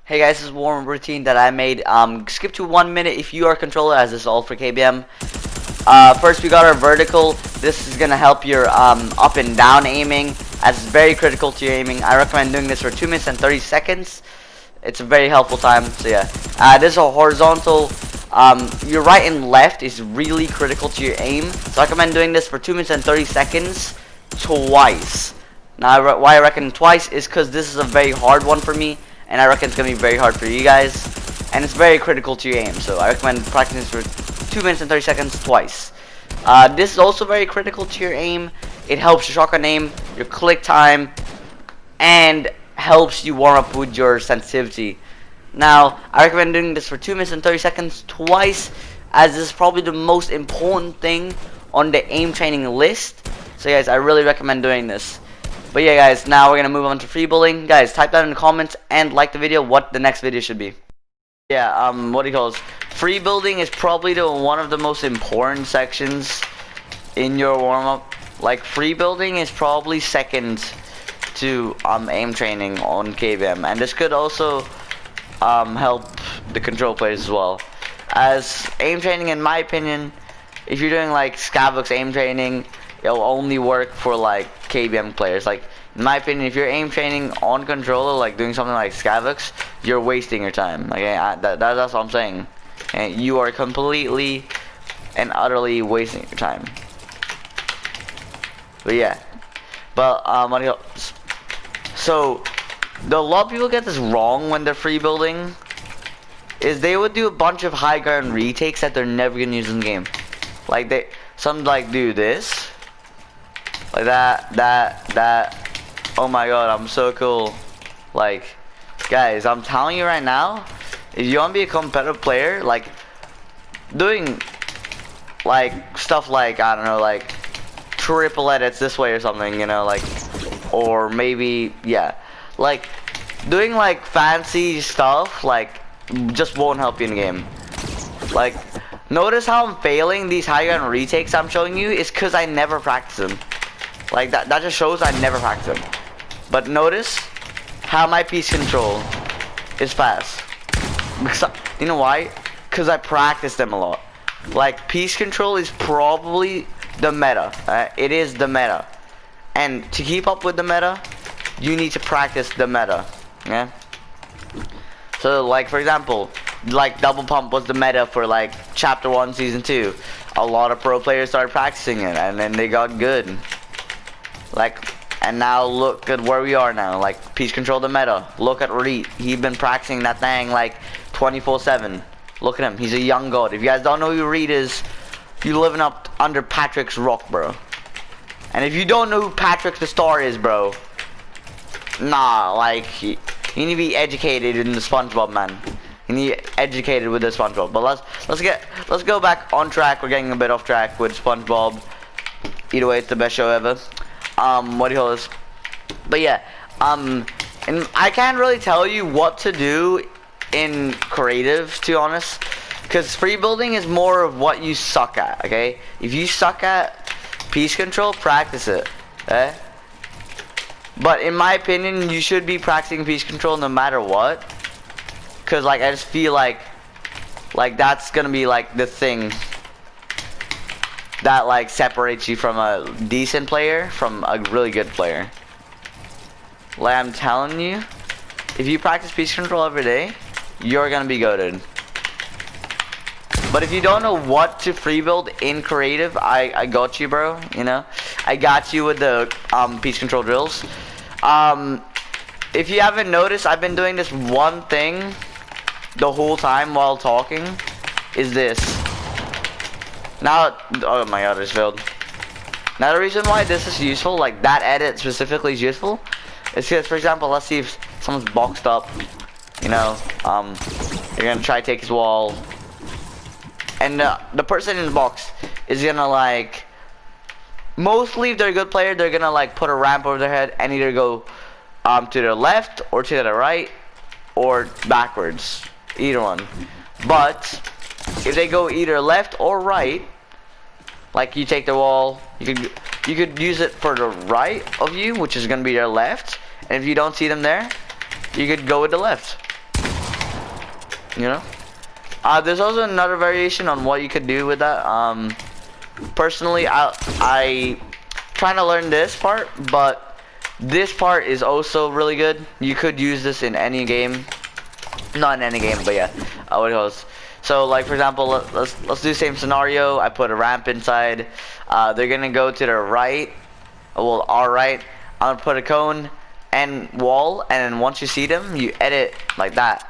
Hey guys, this is warm-up routine that I made. Skip to 1 minute if you are controller, as this is all for KBM. First we got our vertical. This is gonna help your up and down aiming, as it's very critical to your aiming. I recommend doing this for 2 minutes and 30 seconds. It's a very helpful time. So yeah, this is a horizontal. Your right and left is really critical to your aim. So I recommend doing this for 2 minutes and 30 seconds twice. Now why I reckon twice is because this is a very hard one for me. And I reckon it's going to be very hard for you guys. And it's very critical to your aim. So I recommend practicing this for 2 minutes and 30 seconds twice. This is also very critical to your aim. It helps your shotgun aim, your click time, and helps you warm up with your sensitivity. Now, I recommend doing this for 2 minutes and 30 seconds twice, as this is probably the most important thing on the aim training list. So guys, I really recommend doing this. But yeah guys, now we're gonna move on to free building. Guys, type down in the comments and like the video what the next video should be. Yeah, what do you call this? Free building is probably one of the most important sections in your warm-up. Like, free building is probably second to aim training on KBM, and this could also help the control players as well. As aim training, in my opinion, if you're doing like Scavux aim training, it'll only work for like KBM players. Like, in my opinion, if you're aim training on controller, like doing something like Scavux, you're wasting your time. Okay, that's what I'm saying. And you are completely and utterly wasting your time. But yeah, but so a lot of people get this wrong when they're free building. Is they would do a bunch of high ground retakes that they're never gonna use in the game. Like some like do this. Like that. Oh my god, I'm so cool. Like, guys, I'm telling you right now, if you want to be a competitive player, like, doing, like, stuff like, I don't know, like, triple edits this way or something, you know, like, or maybe, yeah, like, doing, like, fancy stuff, like, just won't help you in the game. Like, notice how I'm failing these high ground retakes I'm showing you is because I never practice them. Like, that just shows I never practice them. But notice how my piece control is fast. Because you know why? Because I practice them a lot. Like, piece control is probably the meta. It is the meta. And to keep up with the meta, you need to practice the meta. Yeah? So, like, for example, like, double pump was the meta for, like, Chapter 1, Season 2. A lot of pro players started practicing it, and then they got good. Like, and now look at where we are now. Like, piece control the meta. Look at Reed. He's been practicing that thing like 24/7. Look at him. He's a young god. If you guys don't know who Reed is, you're living up under Patrick's rock, bro. And if you don't know who Patrick the Star is, bro, nah, like, you need to be educated in the SpongeBob, man. You need to be educated with the SpongeBob. But let's go back on track. We're getting a bit off track with SpongeBob. Either way, it's the best show ever. What do you call this? But yeah, and I can't really tell you what to do in creative, to be honest, because free building is more of what you suck at. Okay, if you suck at piece control, practice it. Okay, but in my opinion, you should be practicing piece control no matter what, because like I just feel like that's gonna be like the thing that like separates you from a decent player from a really good player. Like, I'm telling you, if you practice piece control every day, you're gonna be goated. But if you don't know what to free build in creative, I got you, bro. You know, I got you with the piece control drills. If you haven't noticed, I've been doing this one thing the whole time while talking. Is this. Now, oh my god, I just failed. Now the reason why this is useful, like that edit specifically is useful, is because, for example, let's see if someone's boxed up, you know, you're gonna try to take his wall, and the person in the box is gonna like, mostly if they're a good player, they're gonna like put a ramp over their head and either go to their left or to the right or backwards, either one. But if they go either left or right, like you take the wall, you could use it for the right of you, which is gonna be their left, and if you don't see them there, you could go with the left. you know. There's also another variation on what you could do with that. Personally, I trying to learn this part, but this part is also really good. You could use this in any game, not in any game, but yeah, what it goes. So like for example, let's do the same scenario. I put a ramp inside. They're gonna go to the right. Well, our right. I'm gonna put a cone and wall, and then once you see them, you edit like that.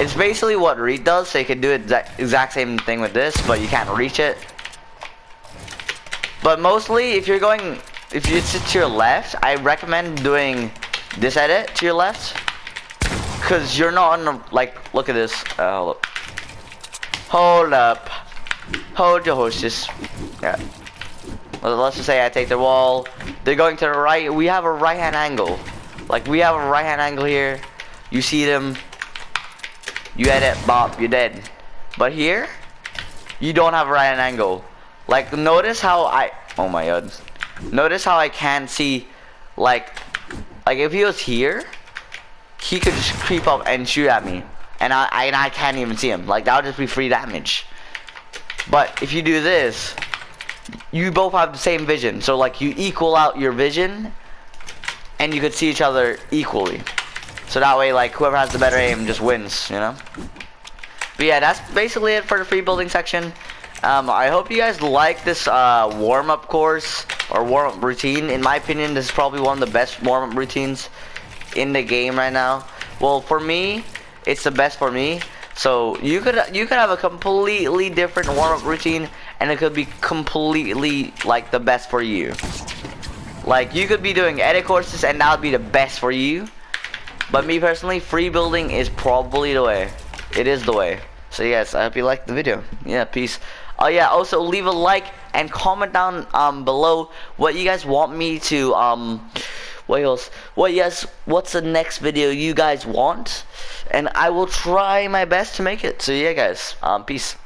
It's basically what Reed does, so you can do exact same thing with this, but you can't reach it. But mostly, if you sit to your left, I recommend doing this edit to your left, cause you're not on the, like, look at this. Hold up, hold your horses. Yeah. Let's just say I take the wall. They're going to the right. We have a right hand angle. Like we have a right hand angle here. You see them. You edit, bop, you're dead. But here, you don't have a right hand angle. Like notice how oh my god. Notice how I can't see, like if he was here, he could just creep up and shoot at me. And I can't even see him. Like that would just be free damage. But if you do this, you both have the same vision. So like you equal out your vision and you could see each other equally. So that way, like, whoever has the better aim just wins, you know? But yeah, that's basically it for the free building section. I hope you guys like this warm-up course or warm-up routine. In my opinion, this is probably one of the best warm-up routines in the game right now. Well, for me, it's the best for me. So you could have a completely different warm-up routine, and it could be completely like the best for you. Like you could be doing edit courses, and that would be the best for you. But me personally, free building is probably the way. It is the way. So yes, I hope you liked the video. Yeah, peace. Oh yeah, also leave a like and comment down below what you guys want me to what else? What's the next video you guys want? And I will try my best to make it. So yeah guys, peace.